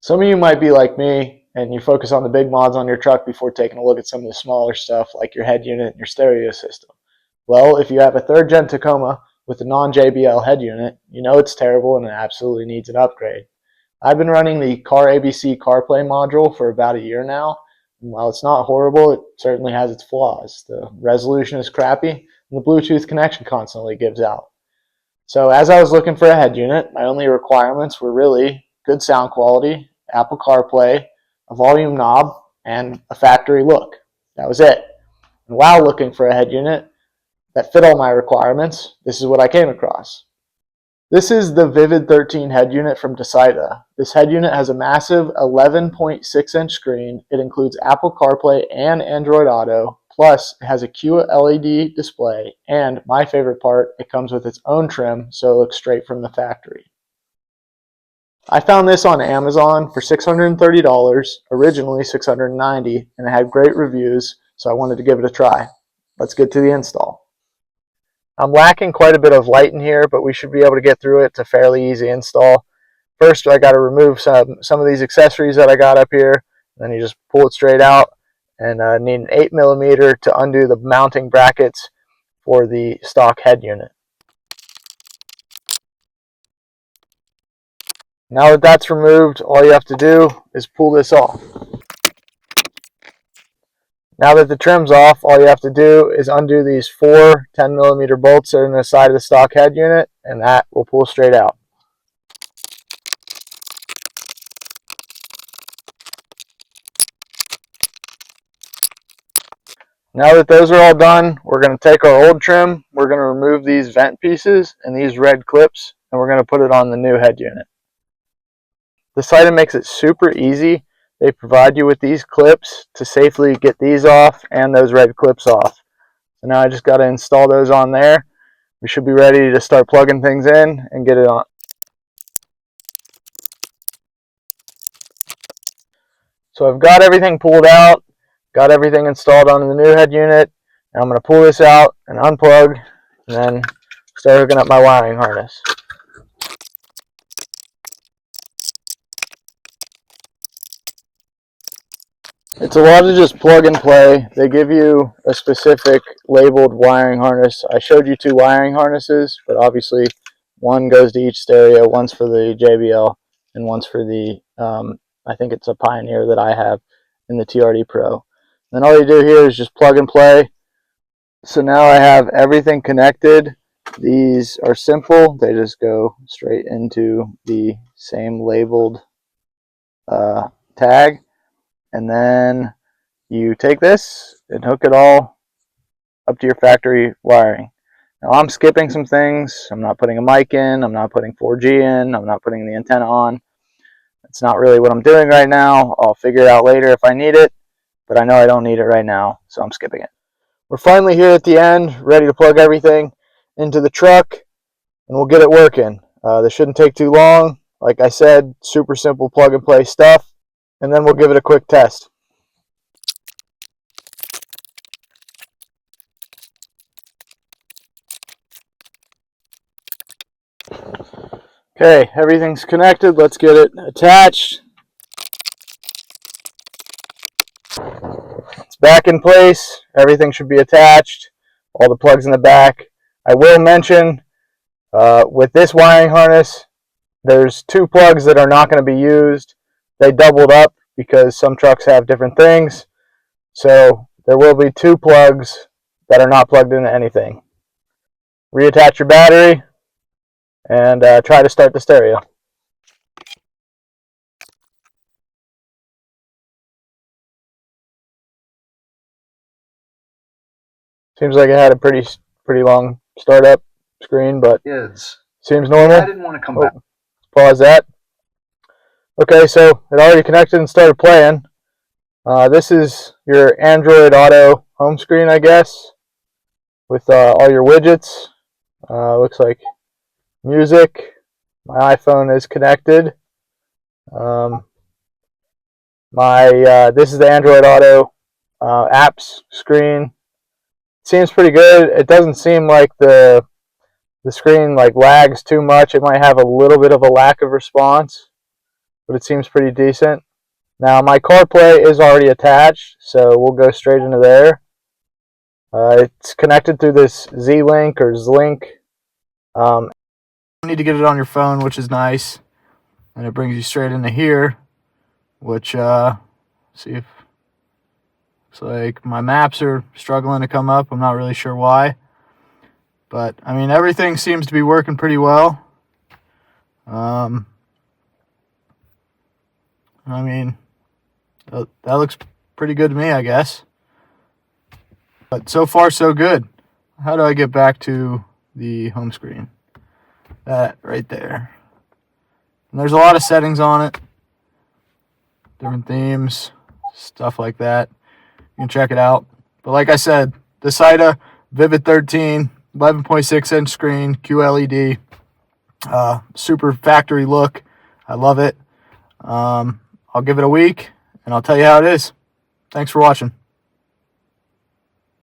Some of you might be like me and you focus on the big mods on your truck before taking a look at some of the smaller stuff like your head unit and your stereo system. Well, if you have a 3rd gen Tacoma with a non-JBL head unit, you know it's terrible and it absolutely needs an upgrade. I've been running the ABC CarPlay module for about a year now, and while it's not horrible, it certainly has its flaws. The resolution is crappy and the Bluetooth connection constantly gives out. So as I was looking for a head unit, my only requirements were really good sound quality, Apple CarPlay, a volume knob, and a factory look. That was it. And while looking for a head unit that fit all my requirements, this is what I came across. This is the Vivid 13 head unit from Dasaita. This head unit has a massive 11.6-inch screen. It includes Apple CarPlay and Android Auto. Plus, it has a QLED display, and my favorite part, it comes with its own trim, so it looks straight from the factory. I found this on Amazon for $630, originally $690, and it had great reviews, so I wanted to give it a try. Let's get to the install. I'm lacking quite a bit of light in here, but we should be able to get through it. It's a fairly easy install. First, I got to remove some of these accessories that I got up here, and then you just pull it straight out. And need an 8mm to undo the mounting brackets for the stock head unit. Now that that's removed, all you have to do is pull this off. Now that the trim's off, all you have to do is undo these 4 10mm bolts that are in the side of the stock head unit, and that will pull straight out. Now that those are all done, we're going to take our old trim, we're going to remove these vent pieces and these red clips, and we're going to put it on the new head unit. This item makes it super easy. They provide you with these clips to safely get these off and those red clips off. So now I just got to install those on there. We should be ready to start plugging things in and get it on. So I've got everything pulled out. Got everything installed on the new head unit. Now I'm going to pull this out and unplug and then start hooking up my wiring harness. It's a lot of just plug and play. They give you a specific labeled wiring harness. I showed you 2 wiring harnesses, but obviously one goes to each stereo, one's for the JBL and one's for the, I think it's a Pioneer that I have in the TRD Pro. Then all you do here is just plug and play. So now I have everything connected. These are simple. They just go straight into the same labeled tag. And then you take this and hook it all up to your factory wiring. Now I'm skipping some things. I'm not putting a mic in. I'm not putting 4G in. I'm not putting the antenna on. It's not really what I'm doing right now. I'll figure it out later if I need it. But I know I don't need it right now, so I'm skipping it. We're finally here at the end, ready to plug everything into the truck, and we'll get it working. This shouldn't take too long. Like I said, super simple plug and play stuff, and then we'll give it a quick test. Okay, everything's connected. Let's get it attached. It's back in place. Everything should be attached. All the plugs in the back. I will mention with this wiring harness, there's 2 plugs that are not going to be used. They doubled up because some trucks have different things. So there will be 2 plugs that are not plugged into anything. Reattach your battery and try to start the stereo. Seems like it had a pretty long startup screen, but seems normal. I didn't want to come back. Pause that. Okay, so it already connected and started playing. This is your Android Auto home screen, I guess, with all your widgets. Looks like music. My iPhone is connected. This is the Android Auto apps screen. Seems pretty good. It doesn't seem like the screen like lags too much. It might have a little bit of a lack of response, but it seems pretty decent. Now my CarPlay is already attached, so we'll go straight into there. It's connected through this Z-Link or Z-Link. You need to get it on your phone, which is nice. And it brings you straight into here, which, see if, looks like my maps are struggling to come up. I'm not really sure why. But, I mean, everything seems to be working pretty well. I mean, that looks pretty good to me, I guess. But so far, so good. How do I get back to the home screen? That right there. And there's a lot of settings on it. Different themes, stuff like that. You can check it out. But like I said, Dasaita Vivid 13, 11.6-inch screen, QLED. Super factory look. I love it. I'll give it a week, and I'll tell you how it is. Thanks for watching.